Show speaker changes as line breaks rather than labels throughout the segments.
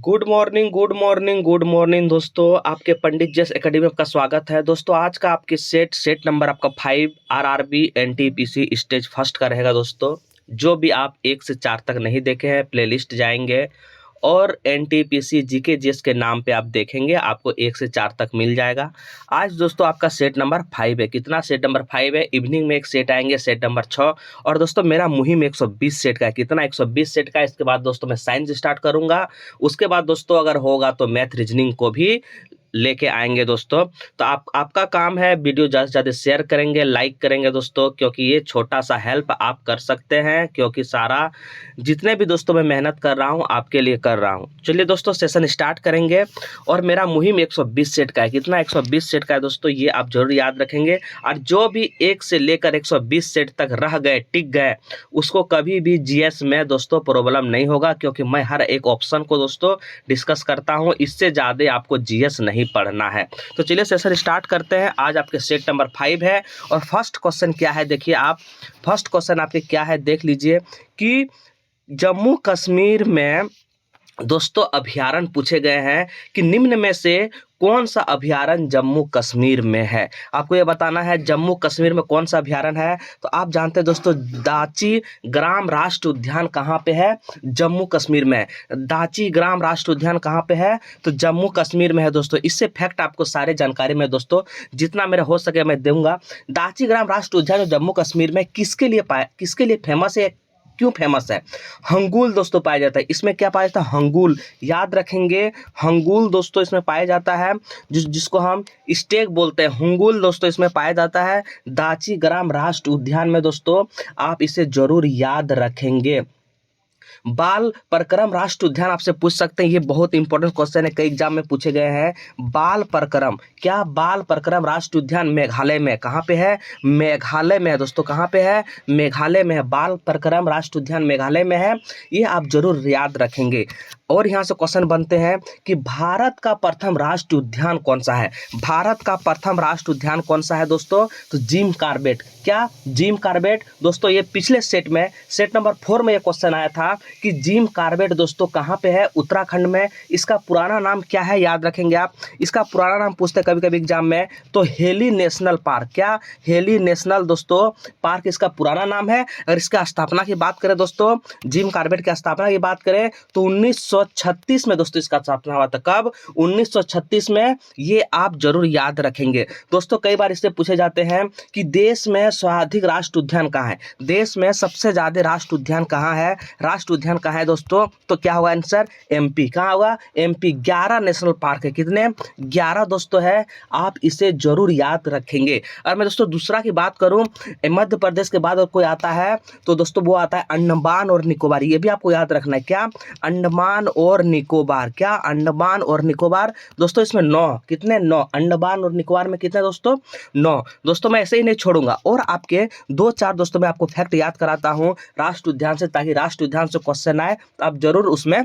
Good morning good morning good morning दोस्तों, आपके पंडित जस एकेडमी में आपका स्वागत है। दोस्तों आज का आपके सेट नंबर आपका 5 आरआरबी एनटीपीसी स्टेज फर्स्ट का रहेगा। दोस्तों जो भी आप 1 से 4 तक नहीं देखे हैं प्लेलिस्ट जाएंगे और एनटीपीसी जीके जीएस के नाम पे आप देखेंगे, आपको 1 से 4 तक मिल जाएगा। आज दोस्तों आपका सेट नंबर 5 है। कितना सेट नंबर 5 है? इवनिंग में एक सेट आएंगे सेट नंबर 6। और दोस्तों मेरा मुहिम 120 सेट का है। कितना? 120 सेट का है। इसके बाद दोस्तों मैं साइंस स्टार्ट करूंगा। उसके बाद दोस्तों अगर होगा तो मैथ रीजनिंग को भी लेके आएंगे दोस्तों। तो आपका काम है वीडियो ज़्यादा से ज़्यादा शेयर करेंगे, लाइक करेंगे दोस्तों, क्योंकि ये छोटा सा हेल्प आप कर सकते हैं, क्योंकि सारा जितने भी दोस्तों मैं मेहनत कर रहा हूँ आपके लिए कर रहा हूँ। चलिए दोस्तों सेशन स्टार्ट करेंगे। और मेरा मुहिम 120 सेट का है। कितना? 120 सेट का है दोस्तों, ये आप जरूर याद रखेंगे। और जो भी 1 से लेकर 120 सेट तक रह गए, टिक गए, उसको कभी भी जीएस में दोस्तों प्रॉब्लम नहीं होगा, क्योंकि मैं हर एक ऑप्शन को दोस्तों डिस्कस करता हूँ। इससे ज़्यादा आपको जीएस नहीं पढ़ना है। तो चलिए सेशन स्टार्ट करते हैं। आज आपके सेट नंबर 5 है। और फर्स्ट क्वेश्चन क्या है देखिए आप। फर्स्ट क्वेश्चन आपके क्या है देख लीजिए कि जम्मू कश्मीर में दोस्तों अभयारण्य पूछे गए हैं कि निम्न में से कौन सा अभयारण्य जम्मू कश्मीर में है। आपको ये बताना है जम्मू कश्मीर में कौन सा अभयारण्य है। तो आप जानते हैं दोस्तों दाची ग्राम राष्ट्र उद्यान कहाँ पे है? जम्मू कश्मीर में। दाची ग्राम राष्ट्र उद्यान कहाँ पे है? तो जम्मू कश्मीर में है दोस्तों। इससे फैक्ट आपको सारे जानकारी में दोस्तों जितना मेरा हो सके मैं दूंगा। दाची ग्राम राष्ट्र उद्यान जम्मू कश्मीर में किसके लिए फेमस है, क्यों फेमस है? हंगूल दोस्तों पाया जाता है। इसमें क्या पाया जाता है? हंगूल। याद रखेंगे हंगूल दोस्तों इसमें पाया जाता है, जिसको हम स्टेक बोलते हैं। हंगूल दोस्तों इसमें पाया जाता है दाची ग्राम राष्ट्र उद्यान में। दोस्तों आप इसे जरूर याद रखेंगे। बाल परक्रम राष्ट्र उद्यान आपसे पूछ सकते हैं, ये बहुत इंपॉर्टेंट क्वेश्चन है, कई एग्जाम में पूछे गए हैं। बाल परक्रम, क्या बाल परक्रम राष्ट्र उद्यान मेघालय में कहाँ पे है? मेघालय में है दोस्तों। कहाँ पे है? मेघालय में है। बाल परक्रम राष्ट्र उद्यान मेघालय में है। ये आप जरूर याद रखेंगे। और यहाँ से क्वेश्चन बनते हैं कि भारत का प्रथम राष्ट्र उद्यान कौन सा है? भारत का प्रथम राष्ट्र उद्यान कौन सा है दोस्तों? तो जिम कॉर्बेट। क्या? Jim Corbett. दोस्तों ये पिछले सेट में सेट नंबर 4 में ये क्वेश्चन आया था कि जिम कॉर्बेट दोस्तों कहाँ पे है? उत्तराखंड में। इसका पुराना नाम क्या है? याद रखेंगे आप। इसका पुराना नाम पूछते हैं कभी कभी एग्जाम में, तो हेली नेशनल पार्क। क्या? हेली नेशनल दोस्तों पार्क इसका पुराना नाम है। अगर इसका स्थापना की बात करें दोस्तों, जिम कॉर्बेट की स्थापना की बात करें तो 1936 में दोस्तों इसका स्थापना हुआ था। कब? 1936 में। ये आप जरूर याद रखेंगे दोस्तों। कई बार इससे पूछे जाते हैं कि देश में सर्वाधिक राष्ट्र उद्यान कहाँ है? देश में सबसे ज्यादा राष्ट्र उद्यान कहाँ है? राष्ट्र उद्यान कहाँ है दोस्तों? तो क्या होगा आंसर? एमपी। कहाँ होगा? एमपी। 11 नेशनल पार्क है। कितने? 11 दोस्तों है। आप इसे जरूर याद रखेंगे। और मैं दोस्तों दूसरा की बात करूं, मध्य प्रदेश के बाद और कोई आता है तो दोस्तों वो आता है अंडमान और निकोबार। ये भी आपको याद रखना है। क्या? अंडमान और निकोबार। क्या? अंडमान और निकोबार। दोस्तों इसमें 9, कितने? 9। अंडमान और निकोबार में कितने दोस्तों? 9। दोस्तों मैं ऐसे ही नहीं छोड़ूंगा और आपके 2-4 दोस्तों मैं आपको फैक्ट याद कराता हूं राष्ट्र उद्यान से, ताकि राष्ट्र उद्यान से क्वेश्चन आए तो आप जरूर उसमें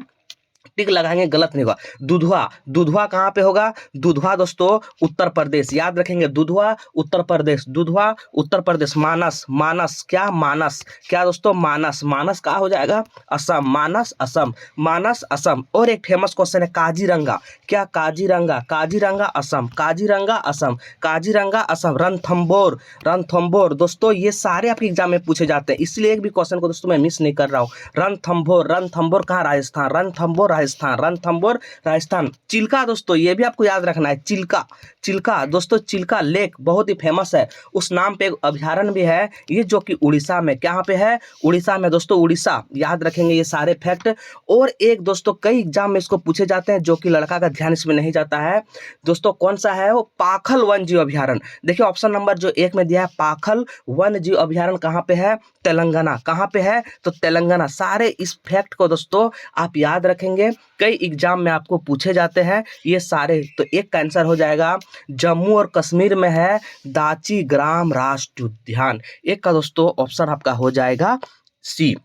टिक लगाएंगे, गलत नहीं होगा। दुधवा। दुधवा कहाँ पे होगा? दुधवा दोस्तों उत्तर प्रदेश। याद रखेंगे दुधवा उत्तर प्रदेश। दुधवा उत्तर प्रदेश। मानस। मानस। क्या? मानस। क्या दोस्तों? मानस। मानस कहाँ हो जाएगा? असम। मानस असम। मानस असम। और एक फेमस क्वेश्चन है काजीरंगा। क्या? काजीरंगा। काजीरंगा असम। काजीरंगा असम। काजीरंगा असम। रणथंभौर। रणथंभौर दोस्तों ये सारे आपके एग्जाम में पूछे जाते हैं, इसलिए एक भी क्वेश्चन को दोस्तों मैं मिस नहीं कर रहा हूँ। रणथंभौर। रणथंभौर कहाँ? राजस्थान। रणथंभौर राजस्थान। रणथंभौर राजस्थान। चिल्का दोस्तों ये भी आपको याद रखना है। चिल्का। चिल्का दोस्तों चिल्का लेक बहुत ही फेमस है। उस नाम पे एक अभयारण्य भी है, ये जो कि उड़ीसा में। कहाँ पे है? उड़ीसा में दोस्तों। उड़ीसा। याद रखेंगे ये सारे फैक्ट। और एक दोस्तों कई एग्जाम में इसको पूछे जाते हैं, जो कि लड़का का ध्यान इसमें नहीं जाता है दोस्तों। कौन सा है वो? पाखल वन्य जीव अभयारण्य। देखिए ऑप्शन नंबर जो 1 में दिया है पाखल वन्य जीव अभयारण्य कहाँ पे है? तेलंगाना। कहाँ पे है? तो तेलंगाना। सारे इस फैक्ट को दोस्तों आप याद रखेंगे, कई एग्जाम में आपको पूछे जाते हैं ये सारे। तो एक का आंसर हो जाएगा जम्मू और कश्मीर में है दाची ग्राम राष्ट्र उद्यान। एक का दोस्तों ऑप्शन आपका हो जाएगा सी।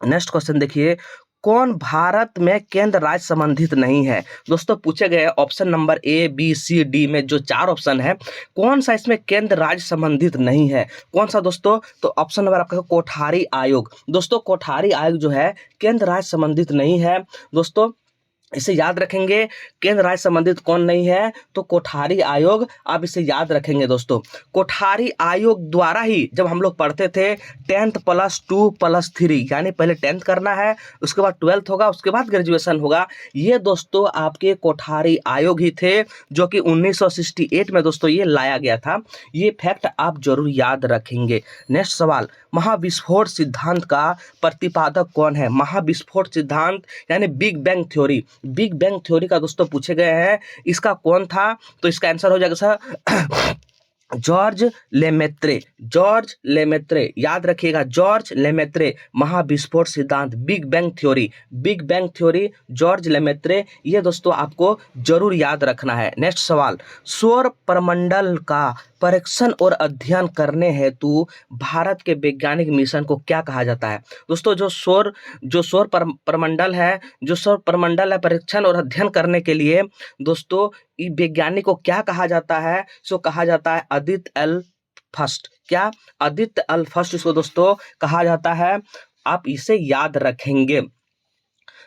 नेक्स्ट क्वेश्चन देखिए, कौन भारत में केंद्र राज्य संबंधित नहीं है? दोस्तों पूछे गए option number A B C D में जो 4 ऑप्शन है, कौन सा इसमें केंद्र राज्य संबंधित नहीं है? कौन सा दोस्तों? तो ऑप्शन नंबर आपका कोठारी आयोग। दोस्तों कोठारी आयोग जो है केंद्र राज्य संबंधित नहीं है दोस्तों। इसे याद रखेंगे। केंद्र राज्य संबंधित कौन नहीं है, तो कोठारी आयोग, आप इसे याद रखेंगे दोस्तों। कोठारी आयोग द्वारा ही जब हम लोग पढ़ते थे 10th +2 +3, यानी पहले 10th करना है, उसके बाद 12th होगा, उसके बाद ग्रेजुएशन होगा। ये दोस्तों आपके कोठारी आयोग ही थे जो कि 1968 में दोस्तों ये लाया गया था। ये फैक्ट आप जरूर याद रखेंगे। नेक्स्ट सवाल, महाविस्फोट सिद्धांत का प्रतिपादक कौन है? महाविस्फोट सिद्धांत यानी big bang theory, big bang theory का दोस्तों पूछे गए हैं, इसका कौन था? तो इसका आंसर हो जाएगा sir George Lemaître. George Lemaître, याद रखिएगा, जॉर्ज लेमेत्रे। महाविस्फोट सिद्धांत, big bang theory, big bang theory, George Lemaître. ये दोस्तों आपको जरूर याद रखना है। नेक्स्ट सवाल, सौर प्रमंडल का परीक्षण और अध्ययन करने हेतु भारत के वैज्ञानिक मिशन को क्या कहा जाता है? दोस्तों जो सौर प्रमंडल है, जो सौर प्रमंडल है, परीक्षण और अध्ययन करने के लिए दोस्तों वैज्ञानिक को क्या कहा जाता है? सो कहा जाता है आदित्य एल फर्स्ट। क्या? आदित्य एल फर्स्ट इसको दोस्तों कहा जाता है। आप इसे याद रखेंगे।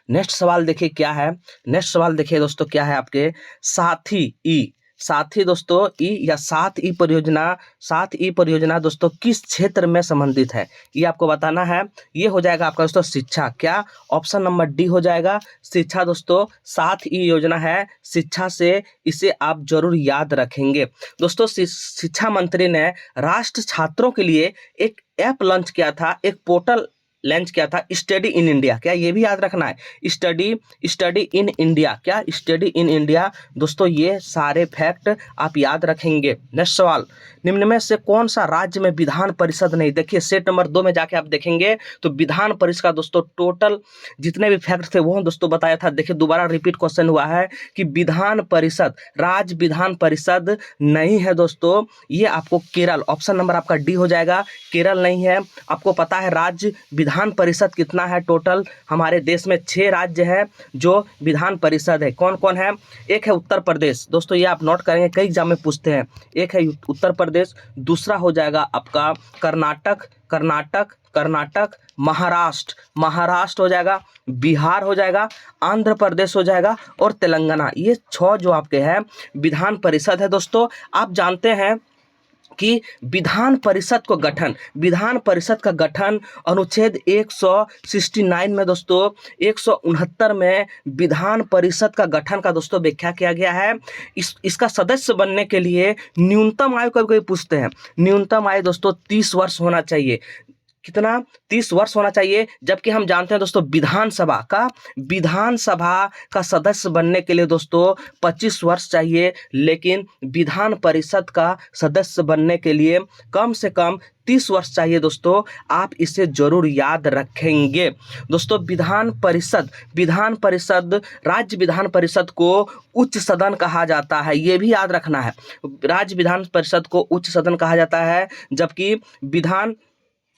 नेक्स्ट सवाल देखिए क्या है। नेक्स्ट सवाल देखिए दोस्तों क्या है आपके, साथी ई, साथी दोस्तों ई या 7E परियोजना, 7E परियोजना दोस्तों किस क्षेत्र में संबंधित है? ये आपको बताना है। ये हो जाएगा आपका दोस्तों शिक्षा। क्या? ऑप्शन नंबर डी हो जाएगा शिक्षा दोस्तों। 7E योजना है शिक्षा से, इसे आप जरूर याद रखेंगे दोस्तों। शिक्षा मंत्री ने राष्ट्र छात्रों के लिए एक ऐप लॉन्च किया था, एक पोर्टल लॉन्च किया था, स्टडी इन इंडिया। क्या? ये भी याद रखना है, स्टडी इन इंडिया। क्या? स्टडी इन इंडिया दोस्तों। ये सारे फैक्ट आप याद रखेंगे। नेक्स्ट सवाल, निम्न में से कौन सा राज्य में विधान परिषद नहीं? देखिए सेट नंबर 2 में जाके आप देखेंगे तो विधान परिषद का दोस्तों टोटल जितने भी फैक्ट थे वो दोस्तों बताया था। देखिए दोबारा रिपीट क्वेश्चन हुआ है कि विधान परिषद, राज्य विधान परिषद नहीं है दोस्तों। ये आपको केरल, ऑप्शन नंबर आपका डी हो जाएगा, केरल नहीं है। आपको पता है राज्य विधान परिषद कितना है? टोटल हमारे देश में 6 राज्य हैं जो विधान परिषद है। कौन कौन है? एक है उत्तर प्रदेश दोस्तों, ये आप नोट करेंगे, कई एग्जाम में पूछते हैं। एक है उत्तर प्रदेश, दूसरा हो जाएगा आपका कर्नाटक, महाराष्ट्र हो जाएगा, बिहार हो जाएगा, आंध्र प्रदेश हो जाएगा और तेलंगाना। ये 6 जो आपके हैं विधान परिषद है दोस्तों। आप जानते हैं कि विधान परिषद का गठन अनुच्छेद 169 में दोस्तों, 169 में विधान परिषद का गठन का दोस्तों व्याख्या किया गया है। इसका सदस्य बनने के लिए न्यूनतम आयु, कभी पूछते हैं, न्यूनतम आयु दोस्तों 30 वर्ष होना चाहिए। कितना? 30 वर्ष होना चाहिए। जबकि हम जानते हैं दोस्तों विधानसभा का सदस्य बनने के लिए दोस्तों 25 वर्ष चाहिए, लेकिन विधान परिषद का सदस्य बनने के लिए कम से कम 30 वर्ष चाहिए दोस्तों। आप इसे जरूर याद रखेंगे दोस्तों। विधान परिषद, राज्य विधान परिषद को उच्च सदन कहा जाता है, ये भी याद रखना है। राज्य विधान परिषद को उच्च सदन कहा जाता है, जबकि विधान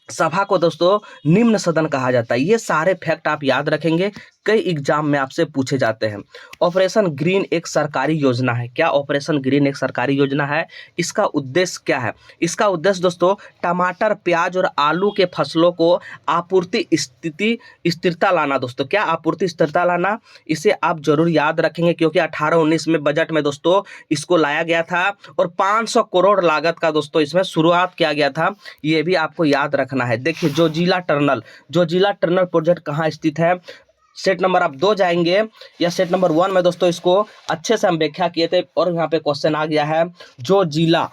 सभा को दोस्तों निम्न सदन कहा जाता है। ये सारे फैक्ट आप याद रखेंगे, कई एग्जाम में आपसे पूछे जाते हैं। ऑपरेशन ग्रीन एक सरकारी योजना है। क्या? ऑपरेशन ग्रीन एक सरकारी योजना है। इसका उद्देश्य क्या है? इसका उद्देश्य दोस्तों टमाटर, प्याज और आलू के फसलों को आपूर्ति स्थिरता लाना दोस्तों। क्या? आपूर्ति स्थिरता लाना। इसे आप जरूर याद रखेंगे क्योंकि 18-19 में बजट में दोस्तों इसको लाया गया था और 500 करोड़ लागत का दोस्तों इसमें शुरुआत किया गया था। ये भी आपको याद रखना है। देखिए जोजिला टनल प्रोजेक्ट कहाँ स्थित है? सेट नंबर आप 2 जाएंगे या सेट नंबर 1 में दोस्तों इसको अच्छे से हम व्याख्या किए थे और यहाँ पे क्वेश्चन आ गया है। जो जिला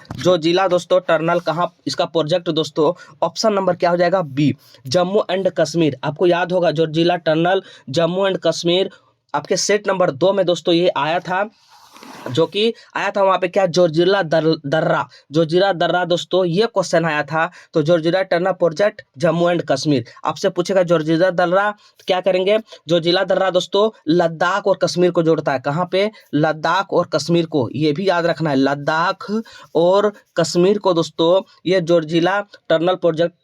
दोस्तों टनल कहाँ, इसका प्रोजेक्ट दोस्तों ऑप्शन नंबर क्या हो जाएगा? B, Jammu and Kashmir. आपको याद होगा जो जिला टनल जम्मू एंड कश्मीर आपके सेट नंबर 2 में दोस्तों ये आया था, जो कि आया था वहाँ पे क्या? जोजिला दर्रा दोस्तों ये क्वेश्चन आया था। तो Zoji La tunnel project Jammu and Kashmir आपसे पूछेगा। जोजिला दर्रा क्या करेंगे? जोजिला दर्रा दोस्तों लद्दाख और कश्मीर को जोड़ता है। कहाँ पे? लद्दाख और कश्मीर को, ये भी याद रखना है, लद्दाख और कश्मीर को दोस्तों ये जोजिला टनल प्रोजेक्ट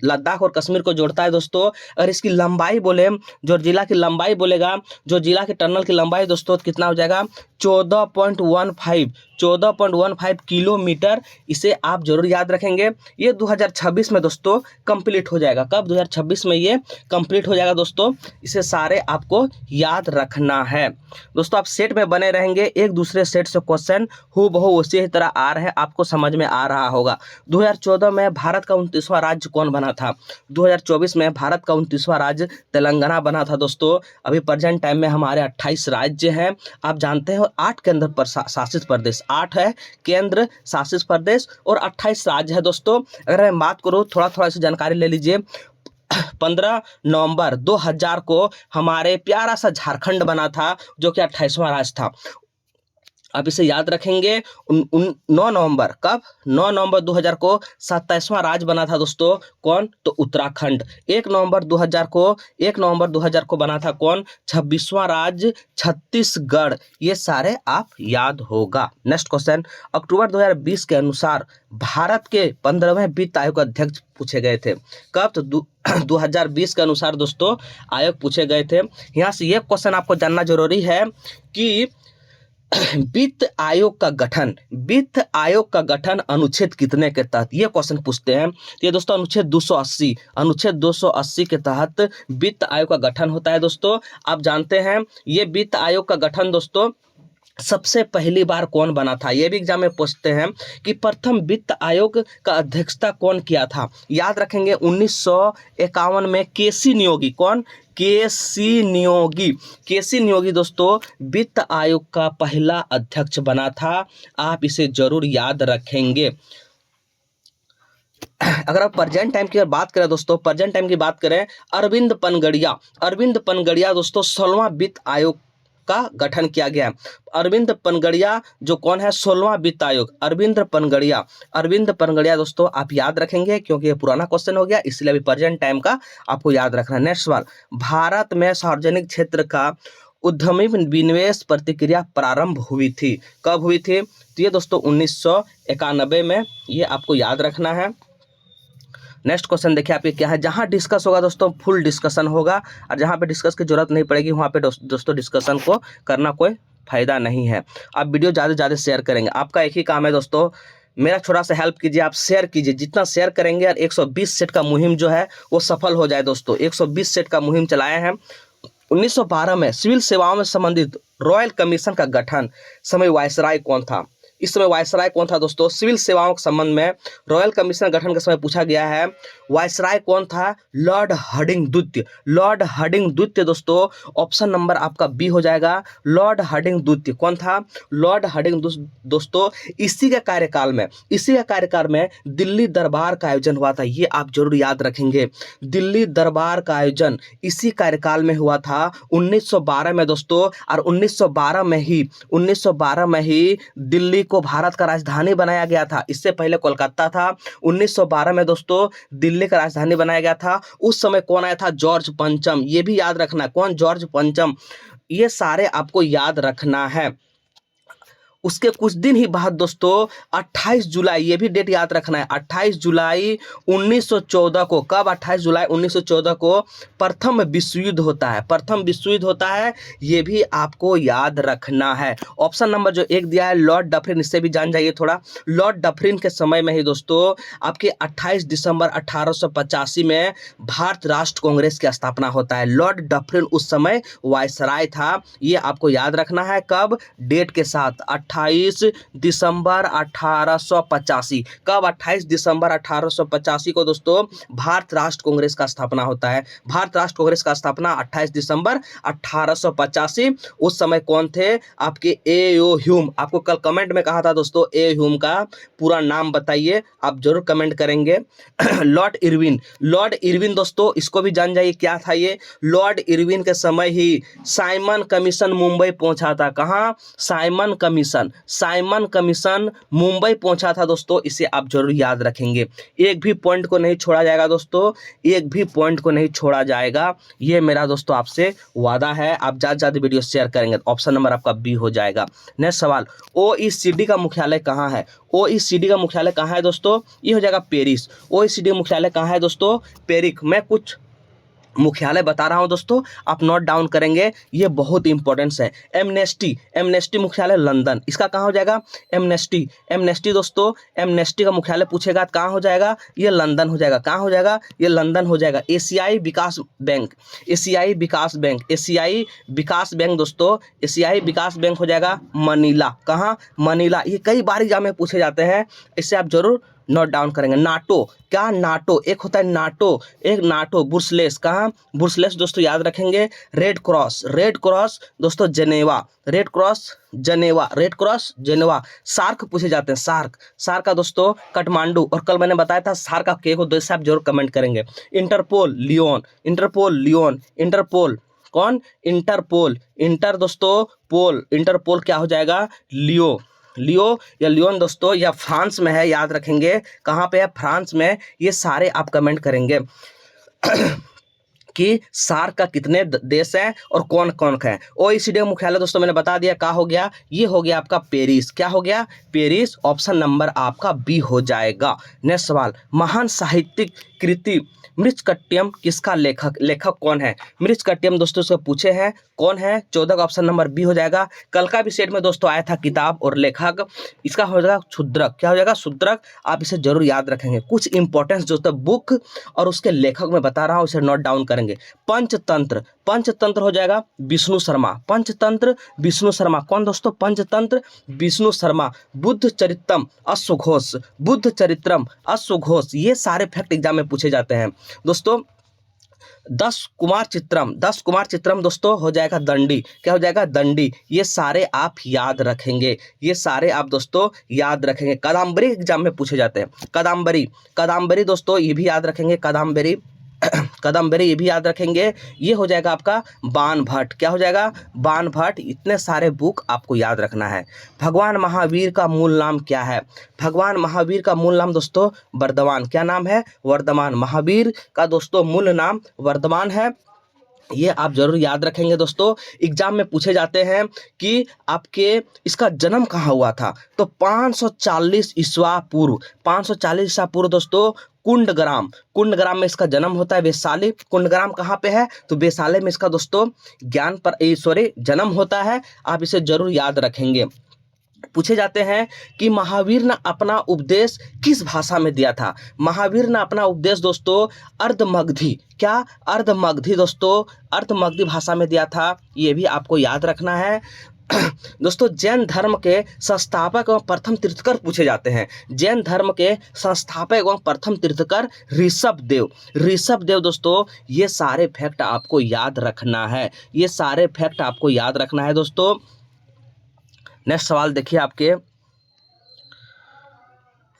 लद्दाख और कश्मीर को जोड़ता है दोस्तों। अगर इसकी लंबाई बोले, जो जिला की लंबाई बोलेगा, जो जिला के टनल की लंबाई दोस्तों कितना हो जाएगा? 14.15 किलोमीटर, इसे आप जरूर याद रखेंगे। ये 2026 में दोस्तों कंप्लीट हो जाएगा। कब? 2026 में ये कंप्लीट हो जाएगा दोस्तों। इसे सारे आपको याद रखना है दोस्तों। आप सेट में बने रहेंगे, एक दूसरे सेट से क्वेश्चन हूबहू उसी तरह आ रहे हैं, आपको समझ में आ रहा होगा। 2014 में भारत का 29वां राज्य कौन बना था? 2024 में भारत का 29वां राज्य तेलंगाना बना था दोस्तों। अभी प्रेजेंट टाइम में हमारे 28 राज्य हैं, आप जानते हैं, और 8 केंद्र शासित प्रदेश, 8 है केंद्र शासित प्रदेश और 28 राज्य है दोस्तों। अगर मैं बात करूँ, थोड़ा सी जानकारी ले लीजिए। 15 नवंबर 2000 को हमारे प्यारा सा झारखंड बना था, जो कि 28वां राज्य था। आप इसे याद रखेंगे। 9 नवंबर, कब? 9 नवंबर 2000 को 27वां राज्य बना था दोस्तों। कौन? तो उत्तराखंड। 1 नवंबर 2000 को बना था कौन? 26वां राज्य छत्तीसगढ़। ये सारे आप याद होगा। नेक्स्ट क्वेश्चन, अक्टूबर 2020 के अनुसार भारत के 15वें वित्त आयोग अध्यक्ष पूछे गए थे। कब? तो 2020 के अनुसार दोस्तों आयोग पूछे गए थे। यहाँ से ये क्वेश्चन आपको जानना जरूरी है कि वित्त आयोग का गठन अनुच्छेद कितने के तहत, ये क्वेश्चन पूछते हैं। ये दोस्तों अनुच्छेद 280 के तहत वित्त आयोग का गठन होता है दोस्तों। आप जानते हैं ये वित्त आयोग का गठन दोस्तों सबसे पहली बार कौन बना था, ये भी एग्जाम में पूछते हैं कि प्रथम वित्त आयोग का अध्यक्षता कौन किया था। याद रखेंगे 1951 में केसी नियोगी। कौन? केसी नियोगी दोस्तों वित्त आयोग का पहला अध्यक्ष बना था। आप इसे जरूर याद रखेंगे। अगर आप प्रेजेंट टाइम की बात करें दोस्तों, अरविंद पनगड़िया दोस्तों 16वां वित्त आयोग का गठन किया गया। अरविंद पनगड़िया जो कौन है? 16वां वित्त आयोग, अरविंद पनगड़िया दोस्तों आप याद रखेंगे, क्योंकि ये पुराना क्वेश्चन हो गया, इसलिए अभी प्रेजेंट टाइम का आपको याद रखना है। नेक्स्ट सवाल, भारत में सार्वजनिक क्षेत्र का उद्यमी विनिवेश प्रक्रिया प्रारंभ हुई थी। कब हुई थी? तो ये दोस्तों 1991 में, ये आपको याद रखना है। नेक्स्ट क्वेश्चन देखिए आपके क्या है। जहां डिस्कस होगा दोस्तों फुल डिस्कशन होगा, और जहां पे डिस्कस की जरूरत नहीं पड़ेगी वहां पे दोस्तों डिस्कशन को करना कोई फायदा नहीं है। आप वीडियो ज़्यादा से ज़्यादा शेयर करेंगे, आपका एक ही काम है दोस्तों, मेरा छोटा सा हेल्प कीजिए, आप शेयर कीजिए। जितना शेयर करेंगे और 120 सेट का मुहिम जो है वो सफल हो जाए दोस्तों। 120 सेट का मुहिम चलाए हैं। 1912 में सिविल सेवाओं में संबंधित रॉयल कमीशन का गठन समय वायसराय कौन था? इस समय वायसराय कौन था दोस्तों? सिविल सेवाओं के संबंध में रॉयल कमीशन गठन के समय पूछा गया है। वायसराय कौन था? लॉर्ड हार्डिंग द्वितीय दोस्तों। ऑप्शन नंबर आपका बी हो जाएगा। लॉर्ड हार्डिंग द्वितीय कौन था? लॉर्ड हार्डिंग दोस्तों। इसी के कार्यकाल में दिल्ली दरबार का आयोजन हुआ था। ये आप जरूर याद रखेंगे। दिल्ली दरबार का आयोजन इसी कार्यकाल में हुआ था 1912 में दोस्तों। और 1912 में ही दिल्ली को भारत का राजधानी बनाया गया था। इससे पहले कोलकाता था। 1912 में दोस्तों दिल्ली का राजधानी बनाया गया था। उस समय कौन आया था? जॉर्ज पंचम। ये भी याद रखना, कौन? जॉर्ज पंचम। ये सारे आपको याद रखना है। उसके कुछ दिन ही बाद दोस्तों 28 जुलाई, ये भी डेट याद रखना है, 28 जुलाई 1914 को। कब? 28 जुलाई 1914 को प्रथम विश्व युद्ध होता है। ये भी आपको याद रखना है। ऑप्शन नंबर जो एक दिया है लॉर्ड डफरिन, इससे भी जान जाइए थोड़ा। लॉर्ड डफरिन के समय में ही दोस्तों आपके 28 दिसंबर 1885 में भारत राष्ट्र कांग्रेस की स्थापना होता है। लॉर्ड डफरिन उस समय वायसराय था। ये आपको याद रखना है। कब? डेट के साथ 28 दिसंबर 1885। कब? 28 दिसंबर 1885 को दोस्तों भारत राष्ट्र कांग्रेस का स्थापना होता है। भारत राष्ट्र कांग्रेस का स्थापना 28 दिसंबर 1885। उस समय कौन थे? आपके ए.ओ. ह्यूम। आपको कल कमेंट में कहा था दोस्तों ए ह्यूम का पूरा नाम बताइए, आप जरूर कमेंट करेंगे। लॉर्ड इरविन दोस्तों, इसको भी जान जाइए क्या था ये। लॉर्ड इरविन के समय ही साइमन कमीशन मुंबई पहुंचा था। कहां? साइमन कमीशन मुंबई पहुंचा था दोस्तों। इसे आप जरूर याद रखेंगे। एक भी पॉइंट को नहीं छोड़ा जाएगा दोस्तों, ये मेरा दोस्तों आपसे वादा है। आप ज़्यादा वीडियो शेयर करेंगे तो ऑप्शन नंबर आपका बी हो जाएगा। नेक्स्ट सवाल, OECD का मुख्यालय कहाँ है? OECD का मुख्यालय कहाँ है दोस्तों? ये हो जाएगा पेरिस। OECD मुख्यालय कहाँ है दोस्तों? पेरिस। मैं कुछ मुख्यालय बता रहा हूं दोस्तों, आप नोट डाउन करेंगे, ये बहुत इंपॉर्टेंस है। एमनेस्टी, एमनेस्टी मुख्यालय लंदन, इसका कहाँ हो जाएगा? एमनेस्टी, एमनेस्टी दोस्तों, एमनेस्टी का मुख्यालय पूछेगा तो कहाँ हो जाएगा? ये लंदन हो जाएगा। कहाँ हो जाएगा? ये लंदन हो जाएगा। एशियाई विकास बैंक, एशियाई विकास बैंक, एशियाई विकास बैंक दोस्तों, एशियाई विकास बैंक हो जाएगा मनीला। कहाँ? मनीला। ये कई बार एग्जाम में पूछे जाते हैं, इससे आप जरूर नोट डाउन करेंगे। नाटो, क्या? नाटो, एक होता है नाटो, एक नाटो। बुर्सलेस, कहाँ? बुर्सलेस दोस्तों याद रखेंगे। रेड क्रॉस, रेड क्रॉस दोस्तों जनेवा, रेड क्रॉस जनेवा, रेड क्रॉस जनेवा। सार्क पूछे जाते हैं, सार्क, सार्क का दोस्तों काठमांडू, और कल मैंने बताया था सार्क का के को दो से आप जरूर कमेंट करेंगे। Interpol Lyon, Interpol Lyon, Interpol कौन? इंटरपोल, इंटर दोस्तों पोल, इंटरपोल क्या हो जाएगा? लियो, लियो या लियोन दोस्तों, या फ्रांस में है, याद रखेंगे। कहाँ पे है? फ्रांस में। ये सारे आप कमेंट करेंगे कि सार्क का कितने देश हैं और कौन कौन है। ओईसीडी मुख्यालय दोस्तों मैंने बता दिया, कहाँ हो गया? ये हो गया आपका पेरिस। क्या हो गया? पेरिस। ऑप्शन नंबर आपका बी हो जाएगा। नेक्स्ट सवाल, महान साहित्यिक कृति मृच्छकटितम किसका लेखक? लेखक कौन है? मृच्छकटितम दोस्तों से पूछे हैं, कौन है? 14 का ऑप्शन नंबर बी हो जाएगा। कल का भी सेट में दोस्तों आया था किताब और लेखक, इसका हो जाएगा क्षुद्रक। क्या हो जाएगा? क्षुद्रक। आप इसे जरूर याद रखेंगे। कुछ इंपॉर्टेंस दोस्तों बुक और उसके लेखक में बता रहा हूं, इसे नोट डाउन करेंगे। पंचतंत्र, पंचतंत्र हो जाएगा विष्णु शर्मा, पंचतंत्र विष्णु शर्मा। कौन दोस्तों? पंचतंत्र विष्णु शर्मा। बुद्ध चरित्रम अश्वघोष, बुद्ध चरित्रम अश्वघोष। ये सारे फैक्ट एग्जाम में पूछे जाते हैं दोस्तों। 10 कुमार चित्रम, 10 कुमार चित्रम दोस्तों हो जाएगा दंडी। क्या हो जाएगा? दंडी। ये सारे आप याद रखेंगे, ये सारे आप दोस्तों याद रखेंगे। कादम्बरी एग्जाम में पूछे जाते हैं। कादम्बरी, कादम्बरी दोस्तों ये भी याद रखेंगे। कादम्बरी, कादम्बरी ये भी याद रखेंगे। ये हो जाएगा आपका बाण भट्ट। क्या हो जाएगा? बाण भट्ट। इतने सारे बुक आपको याद रखना है। भगवान महावीर का मूल नाम क्या है? भगवान महावीर का मूल नाम दोस्तों वर्धमान। क्या नाम है? वर्धमान। महावीर का दोस्तों मूल नाम वर्धमान है। ये आप जरूर याद रखेंगे दोस्तों। एग्जाम में पूछे जाते हैं कि आपके इसका जन्म कहाँ हुआ था, तो 540 ईस्वा पूर्व, 540 ईस्वा पूर्व दोस्तों कुंडग्राम, कुंडग्राम में इसका जन्म होता है। वैशाली, कुंडग्राम कहाँ पे है? तो वैशाली में इसका दोस्तों जन्म होता है। आप इसे जरूर याद रखेंगे। पूछे जाते हैं कि महावीर ने अपना उपदेश किस भाषा में दिया था? महावीर ने अपना उपदेश दोस्तों अर्धमगधी, क्या? अर्धमगधी दोस्तों, अर्धमगधी भाषा में दिया था। ये भी आपको याद रखना है। दोस्तों जैन धर्म के संस्थापक एवं प्रथम तीर्थकर पूछे जाते हैं। जैन धर्म के संस्थापक एवं प्रथम तीर्थकर ऋषभ देव, ऋषभ देव दोस्तों। ये सारे फैक्ट आपको याद रखना है, ये सारे फैक्ट आपको याद रखना है दोस्तों। नेक्स्ट सवाल देखिए आपके,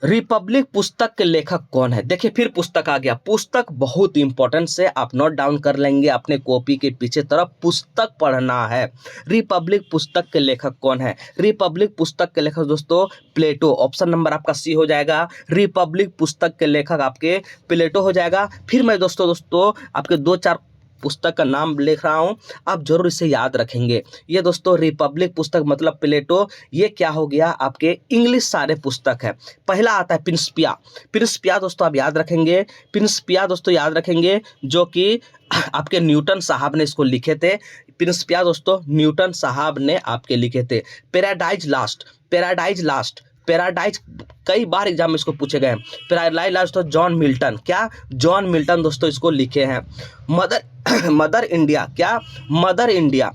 रिपब्लिक पुस्तक के लेखक कौन है? देखिए फिर पुस्तक आ गया। पुस्तक बहुत इंपॉर्टेंट से आप नोट डाउन कर लेंगे, अपने कॉपी के पीछे तरफ पुस्तक पढ़ना है। रिपब्लिक पुस्तक के लेखक कौन है? रिपब्लिक पुस्तक के लेखक दोस्तों प्लेटो। ऑप्शन नंबर आपका सी हो जाएगा। रिपब्लिक पुस्तक के लेखक आपके प्लेटो हो जाएगा। फिर मैं दोस्तों आपके 2-4 पुस्तक का नाम लिख रहा हूं, आप जरूर इसे याद रखेंगे। ये दोस्तों रिपब्लिक पुस्तक मतलब प्लेटो। ये क्या हो गया? आपके इंग्लिश सारे पुस्तक है। पहला आता है प्रिंसिपिया, प्रिंसिपिया दोस्तों आप याद रखेंगे। प्रिंसिपिया दोस्तों याद रखेंगे, जो कि आपके न्यूटन साहब ने इसको लिखे थे। प्रिंसिपिया दोस्तों न्यूटन साहब ने आपके लिखे थे। Paradise last, paradise last, paradise कई बार एग्जाम में इसको पूछे गए हैं। पैराडाइज लास्ट तो जॉन मिल्टन, क्या? जॉन मिल्टन दोस्तों इसको लिखे हैं। मदर इंडिया, क्या? मदर इंडिया,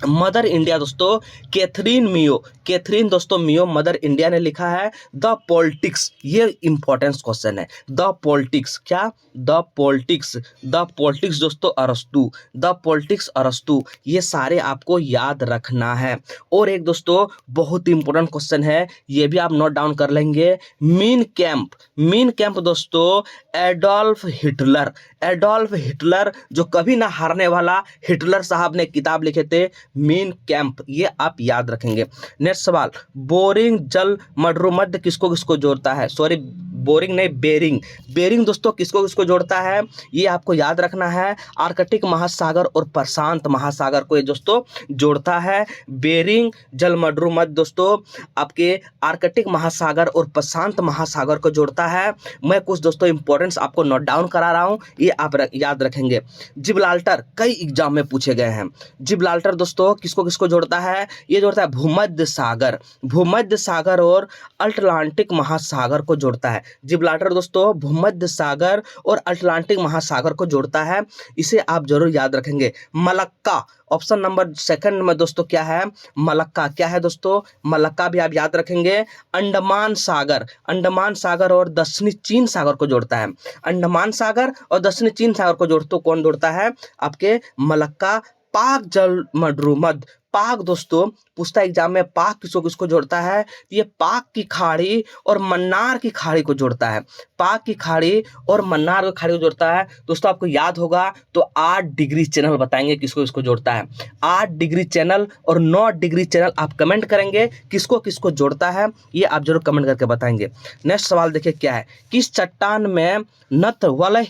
मदर इंडिया दोस्तों कैथरीन मियो, कैथरीन दोस्तों मियो मदर इंडिया ने लिखा है। द पॉलिटिक्स, ये इंपॉर्टेंस क्वेश्चन है। द पॉलिटिक्स, क्या? द पॉलिटिक्स, द पॉलिटिक्स दोस्तों अरस्तु, द पॉलिटिक्स अरस्तु। ये सारे आपको याद रखना है। और एक दोस्तों बहुत इंपॉर्टेंट क्वेश्चन है, ये भी आप नोट डाउन कर लेंगे। मीन कैंप, मीन कैंप दोस्तों एडोल्फ हिटलर, एडोल्फ हिटलर जो कभी ना हारने वाला हिटलर साहब ने किताब लिखे थे मीन कैंप। ये आप याद रखेंगे। नेक्स्ट सवाल, बोरिंग जल मडरोमध्य किसको किसको जोड़ता है? सॉरी बोरिंग नहीं, बेरिंग। बेरिंग दोस्तों किसको किसको जोड़ता है, ये आपको याद रखना है। आर्कटिक महासागर और प्रशांत महासागर को ये दोस्तों जोड़ता है। बेरिंग जलमंडल मध्य दोस्तों आपके आर्कटिक महासागर और प्रशांत महासागर को जोड़ता है। मैं कुछ दोस्तों इंपॉर्टेंस आपको नोट डाउन करा रहा हूं, ये आप याद रखेंगे। जिब्राल्टर कई एग्जाम में पूछे गए हैं। जिब्राल्टर दोस्तों किसको किसको जोड़ता है, ये जोड़ता है भूमध्य सागर, भूमध्य सागर और अटलांटिक महासागर को जोड़ता है। जिब्राल्टर दोस्तों भूमध्य सागर और अटलांटिक महासागर को जोड़ता है, इसे आप जरूर याद रखेंगे। मलक्का ऑप्शन नंबर सेकंड में दोस्तों क्या है, मलक्का क्या है दोस्तों, मलक्का भी आप याद रखेंगे। अंडमान सागर, अंडमान सागर और दक्षिणी चीन सागर को जोड़ता है। अंडमान सागर और दक्षिणी चीन सागर को जोड़ते कौन जोड़ता है, आपके मलक्का। पाक जलमंडल मध्य, पाक दोस्तों पूछता है एग्जाम में, पाक किसको किसको जोड़ता है, ये पाक की खाड़ी और मन्नार की खाड़ी को जोड़ता है। पाक की खाड़ी और मन्नार की खाड़ी को जोड़ता है। दोस्तों आपको याद होगा तो 8 डिग्री चैनल बताएंगे किसको किसको जोड़ता है। 8 डिग्री चैनल और 9 डिग्री चैनल आप कमेंट करेंगे किसको किसको जोड़ता है, ये आप जरूर कमेंट करके बताएंगे। नेक्स्ट सवाल देखिए क्या है, किस चट्टान में नत वलय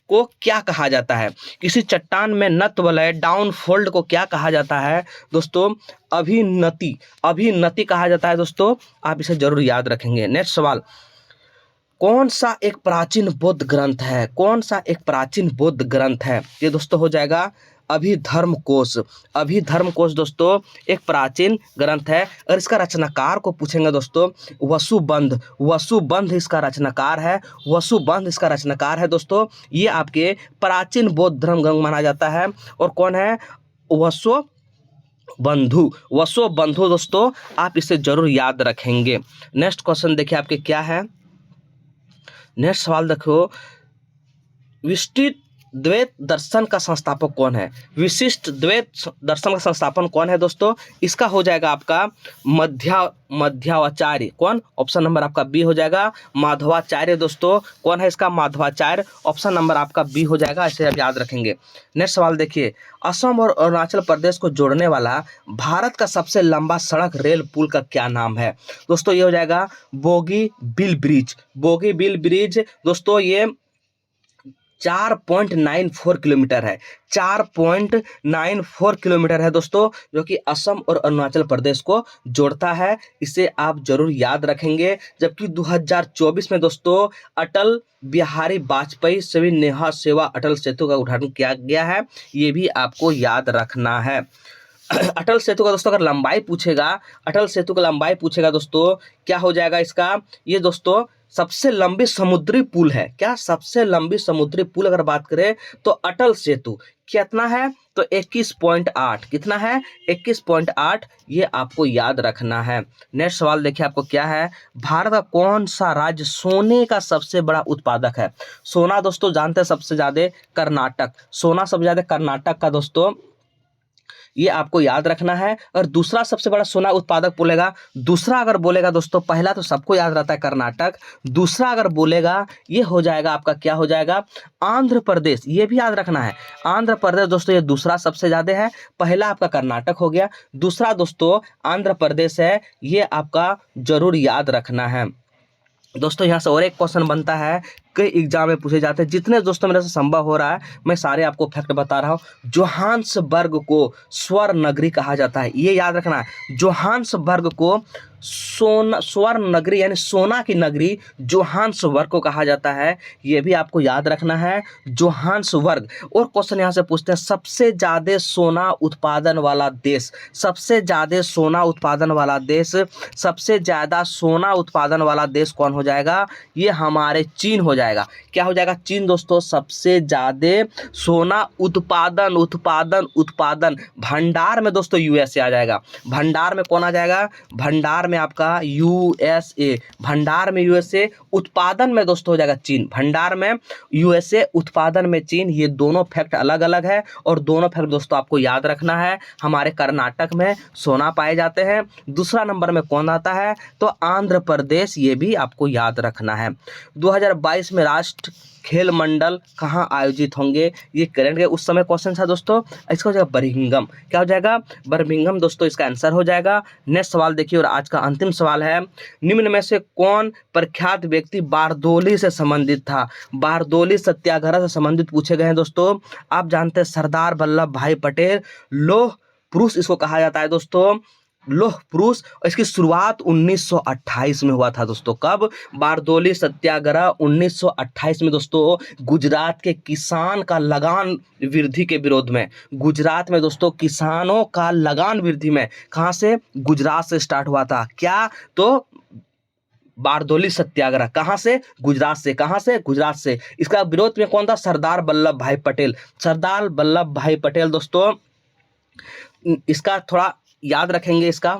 को क्या कहा जाता है, किसी चट्टान में नत वलय डाउन फोल्ड को क्या कहा जाता है दोस्तों, अभिनति, अभिनति कहा जाता है दोस्तों, आप इसे जरूर याद रखेंगे। नेक्स्ट सवाल, कौन सा एक प्राचीन बौद्ध ग्रंथ है, कौन सा एक प्राचीन बौद्ध ग्रंथ है, ये दोस्तों हो जाएगा अभिधर्म कोश। अभिधर्म कोश दोस्तों एक प्राचीन ग्रंथ है। और इसका रचनाकार को पूछेंगे दोस्तों, वसुबंध, वसुबंध इसका रचनाकार है, वसुबंध इसका रचनाकार है दोस्तों। ये आपके प्राचीन बौद्ध धर्म ग्रंथ माना जाता है। और कौन है, वसुबंधु, वसुबंधु दोस्तों आप इसे जरूर याद रखेंगे। नेक्स्ट क्वेश्चन देखिए आपके क्या है, नेक्स्ट सवाल देखो, विशिष्ट द्वैत दर्शन का संस्थापक कौन है, विशिष्ट द्वैत दर्शन का संस्थापन कौन है दोस्तों, इसका हो जाएगा आपका मध्वाचार्य। कौन, ऑप्शन नंबर आपका बी हो जाएगा माधवाचार्य दोस्तों। कौन है इसका, माधवाचार्य, ऑप्शन नंबर आपका बी हो जाएगा, इसे आप याद रखेंगे। नेक्स्ट सवाल देखिए, असम और अरुणाचल प्रदेश को जोड़ने वाला भारत का सबसे लंबा सड़क रेल पुल का क्या नाम है दोस्तों, ये हो जाएगा बोगीबील ब्रिज। बोगीबील ब्रिज दोस्तों ये 4.94 किलोमीटर है, 4.94 किलोमीटर है दोस्तों, जो कि असम और अरुणाचल प्रदेश को जोड़ता है, इसे आप जरूर याद रखेंगे। जबकि 2024 में दोस्तों अटल बिहारी वाजपेयी सभी नेहा सेवा अटल सेतु का उद्घाटन किया गया है, ये भी आपको याद रखना है। अटल सेतु का दोस्तों अगर लंबाई पूछेगा, अटल सेतु का लंबाई पूछेगा दोस्तों, क्या हो जाएगा इसका, ये दोस्तों सबसे लंबी समुद्री पुल है। क्या, सबसे लंबी समुद्री पुल अगर बात करें तो अटल सेतु कितना है, तो 21.8, कितना है 21.8, ये आपको याद रखना है। नेक्स्ट सवाल देखिए आपको क्या है, भारत का कौन सा राज्य सोने का सबसे बड़ा उत्पादक है। सोना दोस्तों जानते हैं सबसे ज्यादा कर्नाटक, सोना सबसे ज्यादा कर्नाटक का दोस्तों, ये आपको याद रखना है। और दूसरा सबसे बड़ा सोना उत्पादक बोलेगा, दूसरा अगर बोलेगा दोस्तों, पहला तो सबको याद रहता है कर्नाटक, दूसरा अगर बोलेगा ये हो जाएगा आपका, क्या हो जाएगा, आंध्र प्रदेश, ये भी याद रखना है। आंध्र प्रदेश दोस्तों ये दूसरा सबसे ज्यादा है, पहला आपका कर्नाटक हो गया, दूसरा दोस्तों आंध्र प्रदेश है, ये आपका जरूर याद रखना है। दोस्तों यहाँ से और एक क्वेश्चन बनता है, कई एग्जाम में पूछे जाते हैं, जितने दोस्तों मेरे से संभव हो रहा है मैं सारे आपको फैक्ट बता रहा हूँ। जोहान्सबर्ग को स्वर्ण नगरी कहा जाता है, ये याद रखना है। जोहान्सबर्ग को स्वर्ण नगरी यानी सोना की नगरी जोहान्सबर्ग को कहा जाता है, ये भी आपको याद रखना है, जोहान्सबर्ग। और क्वेश्चन यहाँ से पूछते हैं, सबसे ज्यादा सोना उत्पादन वाला देश, सबसे ज्यादा सोना उत्पादन वाला देश, सबसे ज्यादा सोना उत्पादन वाला देश कौन हो जाएगा, ये हमारे चीन हो जाएगा। क्या हो जाएगा, चीन दोस्तों सबसे ज्यादा सोना उत्पादन उत्पादन उत्पादन। भंडार में दोस्तों यूएसए आ जाएगा, भंडार में कौन आ जाएगा, भंडार में आपका यूएसए, भंडार में यूएसए, उत्पादन में दोस्तों हो जाएगा चीन, भंडार में यूएसए, उत्पादन में चीन। ये दोनों फैक्ट अलग अलग है और दोनों फैक्ट दोस्तों आपको याद रखना है। हमारे कर्नाटक में सोना पाए जाते हैं, दूसरा नंबर में कौन आता है, तो आंध्र प्रदेश, ये भी आपको याद रखना है। 2022 में राष्ट्र खेल मंडल कहाँ आयोजित होंगे? ये करंट के उस समय क्वेश्चन था दोस्तों। इसका हो जाएगा बर्मिंघम। क्या हो जाएगा? बर्मिंघम दोस्तों इसका आंसर हो जाएगा। नेक्स्ट सवाल देखिए और आज का अंतिम सवाल है, निम्न में से कौन प्रख्यात व्यक्ति बारदोली से संबंधित था? बारदोली सत्याग्रह से संबंधित पूछे गए हैं दोस्तों। आप जानते हैं सरदार वल्लभ भाई पटेल, लौह पुरुष इसको कहा जाता है दोस्तों, लौह पुरुष। और इसकी शुरुआत 1928 में हुआ था दोस्तों। कब? बारदोली सत्याग्रह 1928 में दोस्तों, गुजरात के किसान का लगान वृद्धि के विरोध में। गुजरात में दोस्तों किसानों का लगान वृद्धि में, कहाँ से? गुजरात से स्टार्ट हुआ था। क्या? तो बारदोली सत्याग्रह कहाँ से? गुजरात से। कहाँ से? गुजरात से। इसका विरोध में कौन था? सरदार वल्लभ भाई पटेल। सरदार वल्लभ भाई पटेल दोस्तों, इसका थोड़ा याद रखेंगे इसका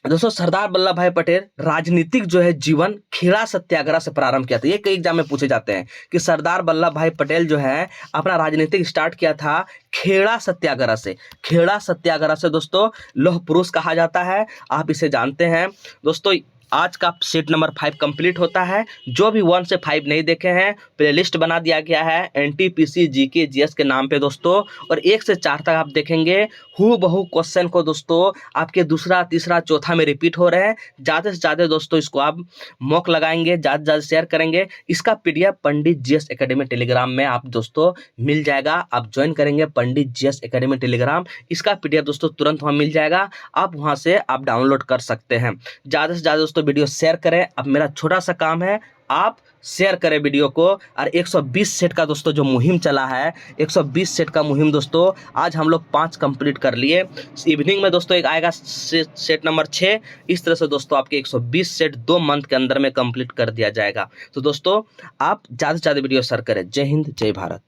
दोस्तों। सरदार वल्लभ भाई पटेल राजनीतिक जो है जीवन खेड़ा सत्याग्रह से प्रारंभ किया था। ये कई एग्जाम में पूछे जाते हैं कि सरदार वल्लभ भाई पटेल जो है अपना राजनीतिक स्टार्ट किया था खेड़ा सत्याग्रह से। खेड़ा सत्याग्रह से दोस्तों लौह पुरुष कहा जाता है। आप इसे जानते हैं दोस्तों। आज का सेट नंबर 5 कंप्लीट होता है। जो भी 1 से 5 नहीं देखे हैं, प्लेलिस्ट बना दिया गया है एनटीपीसी जीके जीएस के नाम पे दोस्तों। और 1 से 4 तक आप देखेंगे हु बहु क्वेश्चन को दोस्तों आपके दूसरा तीसरा चौथा में रिपीट हो रहे हैं। ज़्यादा से ज़्यादा दोस्तों इसको आप मॉक लगाएंगे, ज़्यादा से ज़्यादा शेयर करेंगे। इसका पीडीएफ पंडित जीएस एकेडमी टेलीग्राम में आप दोस्तों मिल जाएगा। आप ज्वाइन करेंगे पंडित जीएस एकेडमी टेलीग्राम, इसका पीडीएफ दोस्तों तुरंत वहाँ मिल जाएगा। आप वहाँ से आप डाउनलोड कर सकते हैं। ज़्यादा से ज़्यादा दोस्तों वीडियो शेयर करें। अब मेरा छोटा सा काम है, आप शेयर करें वीडियो को। और 120 सेट का दोस्तों जो मुहिम चला है, 120 सेट का मुहिम दोस्तों आज हम लोग 5 कंप्लीट कर लिए। इवनिंग में दोस्तों एक आएगा सेट नंबर 6। इस तरह से दोस्तों आपके 120 सेट 2 मंथ के अंदर में कंप्लीट कर दिया जाएगा। तो दोस्तों आप ज़्यादा से ज़्यादा वीडियो शेयर करें। जय हिंद, जय भारत।